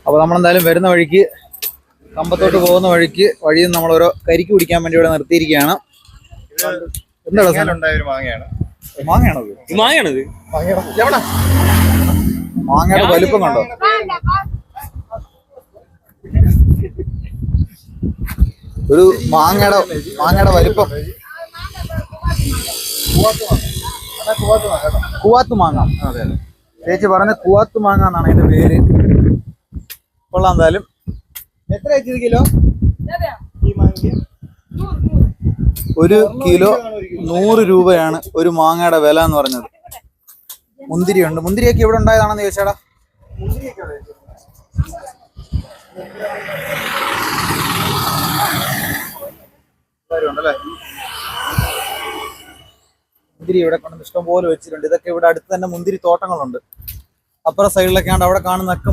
അപ്പോൾ നമ്മളെന്തായാലും വരുന്ന വഴിക്ക് കമ്പത്തോട്ട് പോകുന്ന വഴിയിൽ നിന്ന് നമ്മൾ ഓരോ കരിക്ക് കുടിക്കാൻ വേണ്ടി ഇവിടെ നിർത്തിയിരിക്കുകയാണ്. എന്താണ് മാങ്ങയാണത്? മാങ്ങയുടെ വലുപ്പം കണ്ടോ? ഒരു മാങ്ങയുടെ വലിപ്പം. കൂവാത്ത് മാങ്ങ. ചേച്ചി പറഞ്ഞ കൂവാത്ത് മാങ്ങ എന്നാണ് അതിന്റെ പേര്. കൊള്ളാം. എന്തായാലും എത്ര കിലോ? 1 കിലോ 100 രൂപയാണ് ഒരു മാങ്ങയുടെ വില എന്ന് പറഞ്ഞത്. മുന്തിരിയുണ്ട്. മുന്തിരിയൊക്കെ ഇവിടെ ഉണ്ടായതാണെന്ന് ചോദിച്ചാടാ. മുന്തിരി ഇവിടെ കൊണ്ട് ഇഷ്ടം പോലെ വെച്ചിട്ടുണ്ട്. ഇതൊക്കെ ഇവിടെ അടുത്ത് തന്നെ മുന്തിരി തോട്ടങ്ങളുണ്ട്. അപ്പുറ സൈഡിലൊക്കെ ആണ് അവിടെ കാണുന്നൊക്കെ